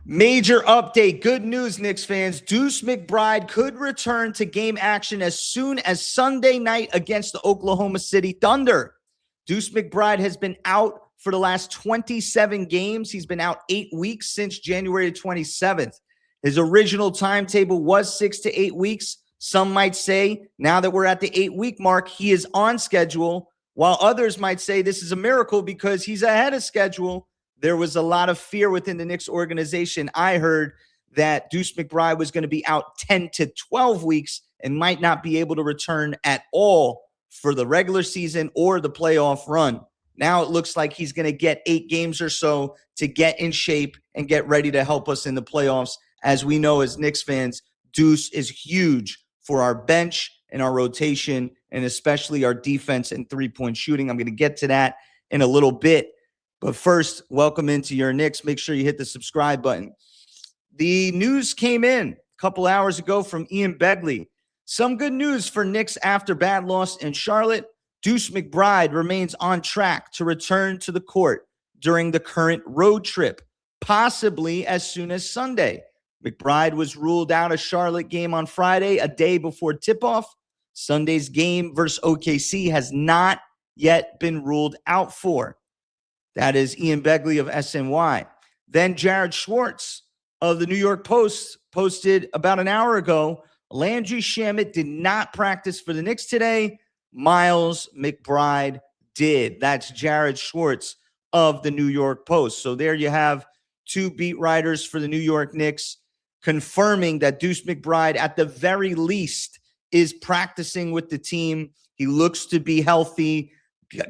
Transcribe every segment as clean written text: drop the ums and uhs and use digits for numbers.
Major update. Good news, Knicks fans. Deuce McBride could return to game action as soon as Sunday night against the Oklahoma City Thunder. Deuce McBride has been out for the last 27 games. He's been out 8 weeks since January 27th. His original timetable was 6 to 8 weeks. Some might say now that we're at the 8-week mark, he is on schedule, while others might say this is a miracle because he's ahead of schedule. There was a lot of fear within the Knicks organization. I heard that Deuce McBride was going to be out 10 to 12 weeks and might not be able to return at all for the regular season or the playoff run. Now it looks like he's going to get 8 games or so to get in shape and get ready to help us in the playoffs. As we know, as Knicks fans, Deuce is huge for our bench and our rotation, and especially our defense and three-point shooting. I'm going to get to that in a little bit. But first, welcome into your Knicks. Make sure you hit the subscribe button. The news came in a couple hours ago from Ian Begley. Some good news for Knicks after bad loss in Charlotte. Deuce McBride remains on track to return to the court during the current road trip, possibly as soon as Sunday. McBride was ruled out a Charlotte game on Friday, a day before tip-off. Sunday's game versus OKC has not yet been ruled out for. That is Ian Begley of SNY. Then Jared Schwartz of the New York Post posted about an hour ago, Landry Shamet did not practice for the Knicks today. Miles McBride did. That's Jared Schwartz of the New York Post. So there you have 2 beat writers for the New York Knicks confirming that Deuce McBride, at the very least, is practicing with the team. He looks to be healthy.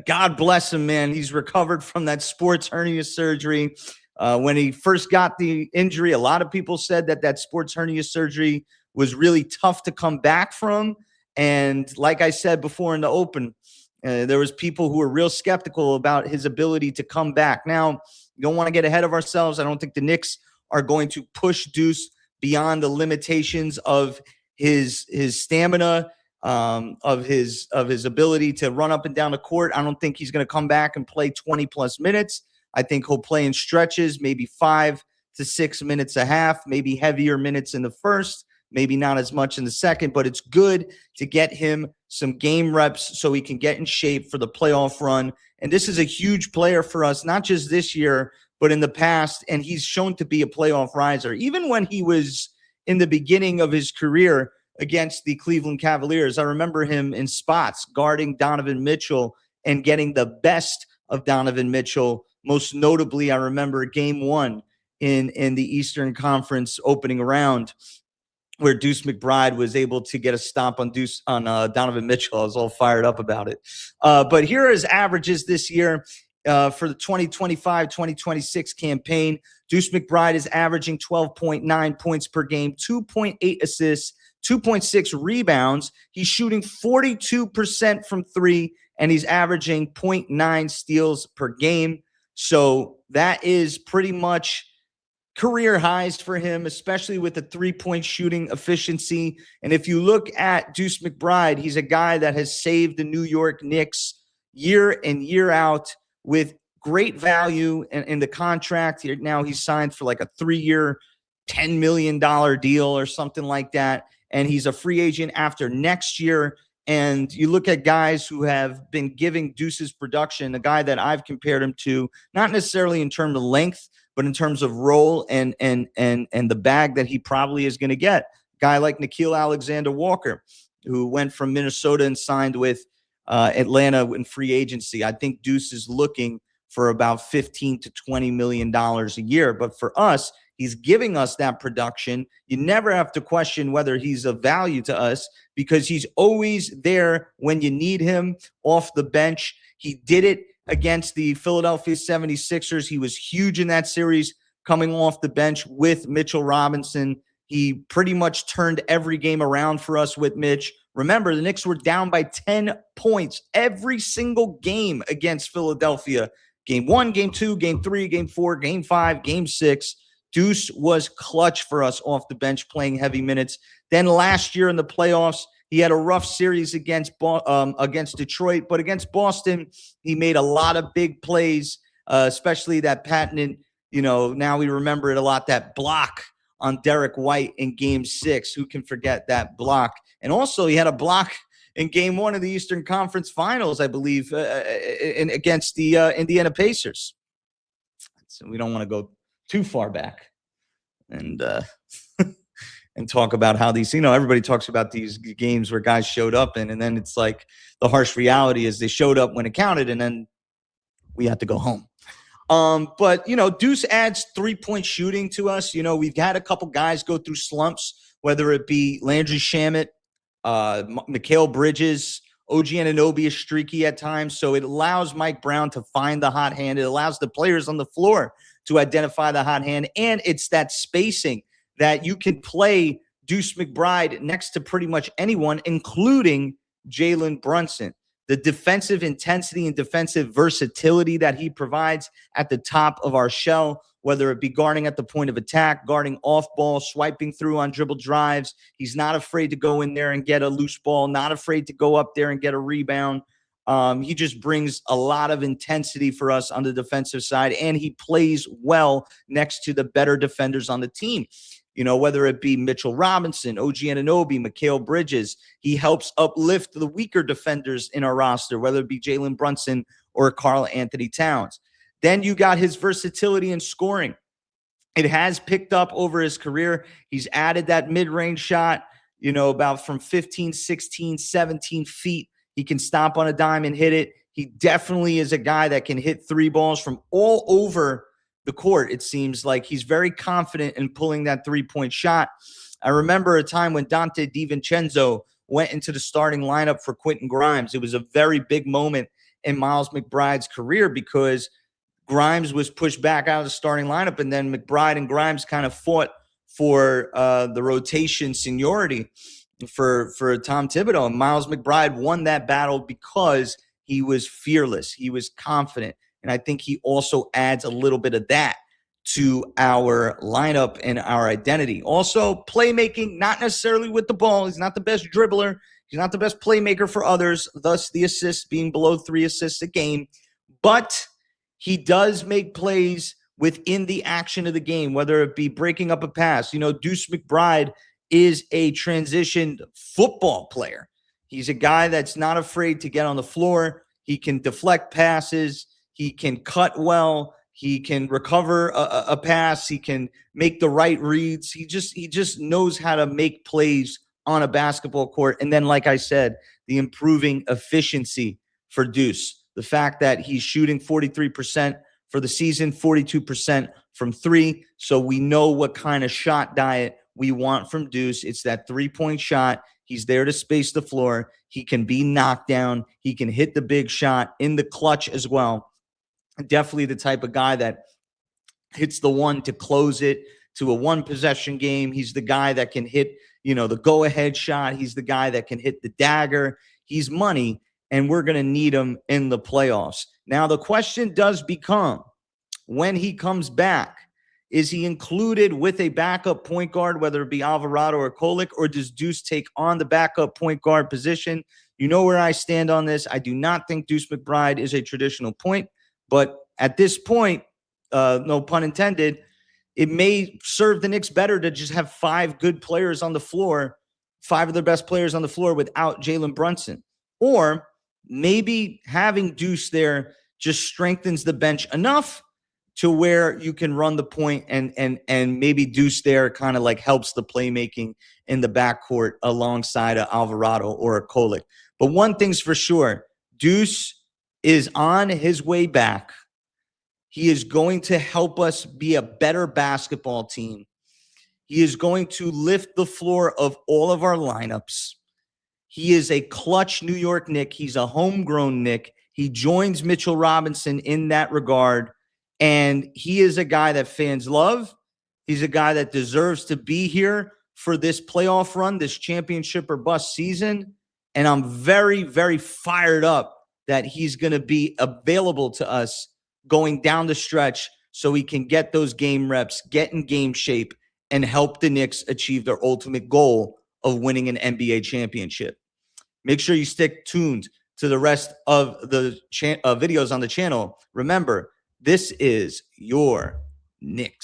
God bless him, man. He's recovered from that sports hernia surgery. When he first got the injury, a lot of people said that sports hernia surgery was really tough to come back from. And like I said before in the open, there was people who were real skeptical about his ability to come back. Now, you don't want to get ahead of ourselves. I don't think the Knicks are going to push Deuce beyond the limitations of his stamina, of his ability to run up and down the court. I don't think he's going to come back and play 20-plus minutes. I think he'll play in stretches, maybe 5 to 6 minutes a half, maybe heavier minutes in the first, maybe not as much in the second. But it's good to get him some game reps so he can get in shape for the playoff run. And this is a huge player for us, not just this year, but in the past. And he's shown to be a playoff riser. Even when he was in the beginning of his career against the Cleveland Cavaliers, I remember him in spots guarding Donovan Mitchell and getting the best of Donovan Mitchell. Most notably, I remember game 1 in the Eastern Conference opening round, where Deuce McBride was able to get a stop on Donovan Mitchell. I was all fired up about it. But here are his averages this year for the 2025-2026 campaign. Deuce McBride is averaging 12.9 points per game, 2.8 assists, 2.6 rebounds. He's shooting 42% from 3, and he's averaging 0.9 steals per game. So that is pretty much career highs for him, especially with the 3-point shooting efficiency. And if you look at Deuce McBride, he's a guy that has saved the New York Knicks year in, year out with great value in the contract. Now he's signed for like a 3-year, $10 million deal or something like that. And he's a free agent after next year. And you look at guys who have been giving Deuce's production, a guy that I've compared him to, not necessarily in terms of length, but in terms of role and the bag that he probably is going to get. A guy like Nickeil Alexander-Walker, who went from Minnesota and signed with Atlanta in free agency. I think Deuce is looking for about $15 to $20 million a year. But for us, he's giving us that production. You never have to question whether he's of value to us because he's always there when you need him off the bench. He did it against the Philadelphia 76ers. He was huge in that series coming off the bench with Mitchell Robinson. He pretty much turned every game around for us with Mitch. Remember, the Knicks were down by 10 points every single game against Philadelphia. Game 1, Game 2, Game 3, Game 4, Game 5, Game 6. Deuce was clutch for us off the bench, playing heavy minutes. Then last year in the playoffs, he had a rough series against Detroit, but against Boston, he made a lot of big plays, especially that patented, now we remember it a lot, that block on Derek White in Game 6. Who can forget that block? And also he had a block in Game 1 of the Eastern Conference Finals, I believe, against the Indiana Pacers. So we don't want to go too far back and and talk about how these, everybody talks about these games where guys showed up and then it's like the harsh reality is they showed up when it counted and then we had to go home. But Deuce adds 3-point shooting to us. We've had a couple guys go through slumps, whether it be Landry Shamet, Mikal Bridges, OG Anunoby is streaky at times. So it allows Mike Brown to find the hot hand. It allows the players on the floor to identify the hot hand. And it's that spacing that you can play Deuce McBride next to pretty much anyone, including Jalen Brunson. The defensive intensity and defensive versatility that he provides at the top of our shell, whether it be guarding at the point of attack, guarding off ball, swiping through on dribble drives. He's not afraid to go in there and get a loose ball, not afraid to go up there and get a rebound. He just brings a lot of intensity for us on the defensive side, and he plays well next to the better defenders on the team. Whether it be Mitchell Robinson, OG Anunoby, Mikal Bridges, he helps uplift the weaker defenders in our roster, whether it be Jalen Brunson or Karl Anthony Towns. Then you got his versatility in scoring. It has picked up over his career. He's added that mid-range shot, about from 15, 16, 17 feet. He can stomp on a dime and hit it. He definitely is a guy that can hit 3 balls from all over the court. It seems like he's very confident in pulling that 3-point shot. I remember a time when Dante DiVincenzo went into the starting lineup for Quentin Grimes. It was a very big moment in Miles McBride's career because Grimes was pushed back out of the starting lineup, and then McBride and Grimes kind of fought for the rotation seniority for Tom Thibodeau. And Miles McBride won that battle because he was fearless. He was confident. And I think he also adds a little bit of that to our lineup and our identity. Also, playmaking, not necessarily with the ball. He's not the best dribbler. He's not the best playmaker for others, thus the assists being below 3 assists a game. But he does make plays within the action of the game, whether it be breaking up a pass. Deuce McBride is a transitioned football player. He's a guy that's not afraid to get on the floor. He can deflect passes. He can cut well. He can recover a pass. He can make the right reads. He just knows how to make plays on a basketball court. And then, like I said, the improving efficiency for Deuce. The fact that he's shooting 43% for the season, 42% from 3. So we know what kind of shot diet we want from Deuce. It's that 3-point shot. He's there to space the floor. He can be knocked down. He can hit the big shot in the clutch as well. Definitely the type of guy that hits the one to close it to a 1-possession game. He's the guy that can hit, the go-ahead shot. He's the guy that can hit the dagger. He's money, and we're going to need him in the playoffs. Now, the question does become, when he comes back, is he included with a backup point guard, whether it be Alvarado or Kolek, or does Deuce take on the backup point guard position? You know where I stand on this. I do not think Deuce McBride is a traditional point. But at this point, no pun intended, it may serve the Knicks better to just have 5 good players on the floor, 5 of their best players on the floor without Jalen Brunson. Or maybe having Deuce there just strengthens the bench enough to where you can run the point and maybe Deuce there kind of like helps the playmaking in the backcourt alongside of Alvarado or a Kolek. But one thing's for sure, Deuce is on his way back. He is going to help us be a better basketball team. He is going to lift the floor of all of our lineups. He is a clutch New York Knick. He's a homegrown Knick. He joins Mitchell Robinson in that regard. And he is a guy that fans love. He's a guy that deserves to be here for this playoff run, this championship or bust season. And I'm very, very fired up that he's going to be available to us going down the stretch so he can get those game reps, get in game shape, and help the Knicks achieve their ultimate goal of winning an NBA championship. Make sure you stick tuned to the rest of the videos on the channel. Remember, this is your Knicks.